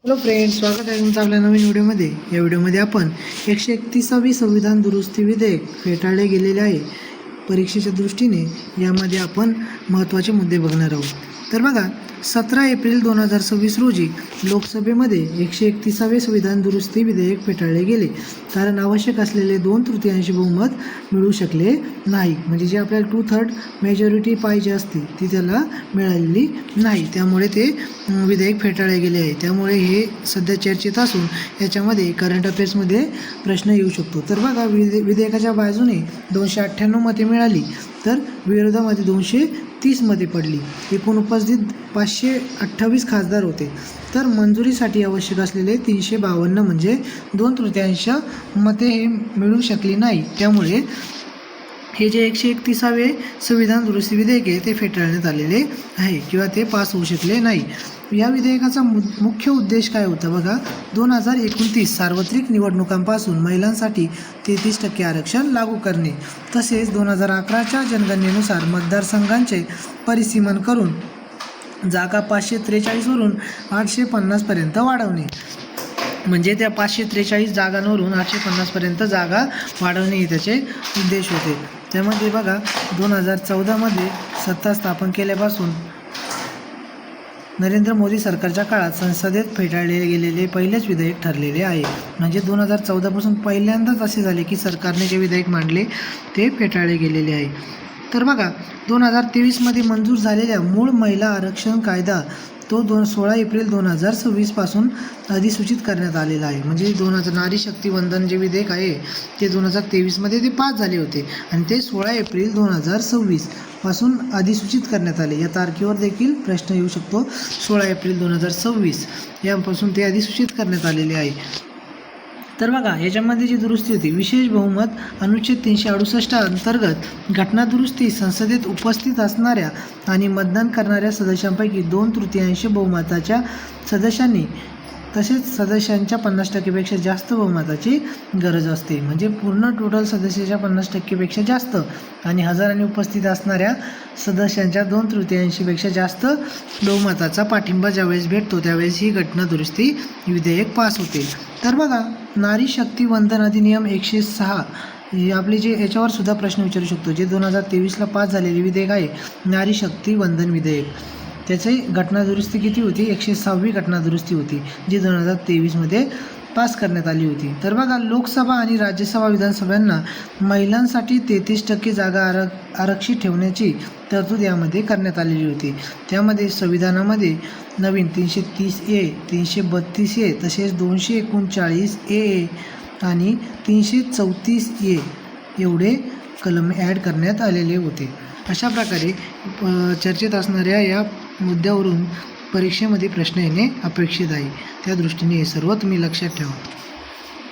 Hello friends, स्वागत आहे तुमचं आपल्या नवीन व्हिडिओमध्ये. या व्हिडिओमध्ये आपण 131वी संविधान दुरुस्ती विधेयक फेटाळले गेलेले आहे. परीक्षेच्या दृष्टीने यामध्ये आपण महत्त्वाचे मुद्दे बघणार आहोत. तर बघा, 17 एप्रिल 2026 रोजी लोकसभेमध्ये 131वे संविधान दुरुस्ती विधेयक फेटाळले गेले, कारण आवश्यक असलेले 2/3 बहुमत मिळू शकले नाही. म्हणजे जे आपल्याला 2/3 मेजॉरिटी पाहिजे असते ती त्याला मिळालेली नाही, त्यामुळे ते विधेयक फेटाळले गेले आहे. त्यामुळे हे सध्या चर्चेत असून याच्यामध्ये करंट अफेअर्समध्ये प्रश्न येऊ शकतो. तर बघा, विधेयकाच्या बाजूने 298 मते मिळाली, तर विरोधामध्ये 230 मते पडली. एकूण उपस्थित 528 खासदार होते. तर मंजुरीसाठी आवश्यक असलेले 352 म्हणजे 2/3 मते हे मिळू शकली नाही. त्यामुळे हे जे 131वे संविधान दुरुस्ती विधेयक आहे ते फेटाळण्यात आलेले आहे किंवा ते पास होऊ शकले नाही. या विधेयकाचा मुख्य उद्देश काय होता बघा, 2029 सार्वत्रिक निवडणुकांपासून महिलांसाठी 33% आरक्षण लागू करणे, तसेच 2011च्या जनगणनेनुसार मतदारसंघांचे परिसीमन करून जागा 543 वरून 850पर्यंत वाढवणे. म्हणजे त्या 543 जागांवरून 850पर्यंत जागा वाढवणे हे त्याचे उद्देश होते. त्यामध्ये बघा, 2014मध्ये सत्ता स्थापन केल्यापासून नरेंद्र मोदी सरकारच्या काळात संसदेत फेटाळले गेलेले पहिलेच विधेयक ठरलेले आहे. म्हणजे 2014पासून पहिल्यांदाच असे झाले की सरकारने जे विधेयक मांडले ते फेटाळले गेलेले आहे. तर बघा, 2023मध्ये मंजूर झालेल्या मूळ महिला आरक्षण कायदा तो 16 एप्रिल 2026 पासून अधिसूचित करण्यात आलेला आहे. म्हणजे नारी शक्ती वंदन जे विधेयक आहे ते 2023मध्ये ते पास झाले होते आणि ते 16 एप्रिल 2026 पासून अधिसूचित करण्यात आले. या तारखेवर देखील प्रश्न येऊ शकतो. 16 एप्रिल 2026 यापासून ते अधिसूचित करण्यात आलेले आहे. तर बघा, याच्यामध्ये जी दुरुस्ती होती, विशेष बहुमत अनुच्छेद 368 अंतर्गत घटनादुरुस्ती संसदेत उपस्थित असणाऱ्या आणि मतदान करणाऱ्या सदस्यांपैकी 2/3 बहुमताच्या सदस्यांनी तसेच सदस्यांच्या 50%पेक्षा जास्त बहुमताची गरज असते. म्हणजे पूर्ण टोटल सदस्याच्या 50%पेक्षा जास्त आणि हजारांनी उपस्थित असणाऱ्या सदस्यांच्या 2/3पेक्षा जास्त बहुमताचा पाठिंबा ज्यावेळेस भेटतो त्यावेळेस ही घटनादुरुस्ती विधेयक पास होते. तर बघा, नारी शक्ती वंदन अधिनियम 106 हे आपले जे याच्यावर सुद्धा प्रश्न विचारू शकतो. जे 2023ला पास झालेले विधेयक आहे, नारी शक्ती वंदन विधेयक, त्याची घटनादुरुस्ती किती होती? 106वी घटनादुरुस्ती होती, जी 2023मध्ये पास करण्यात आली होती. तर बघा, लोकसभा आणि राज्यसभा विधानसभांना महिलांसाठी 33% जागा आरक्षित ठेवण्याची तरतूद यामध्ये करण्यात आलेली होती. त्यामध्ये संविधानामध्ये नवीन 330A, 332A तसेच 239A आणि 334A एवढे कलम ॲड करण्यात आलेले होते. अशा प्रकारे चर्चेत असणाऱ्या या मुद्द्यावरून परीक्षेमध्ये प्रश्न येणे अपेक्षित आहे. त्या दृष्टीने हे सर्व तुम्ही लक्षात ठेवा.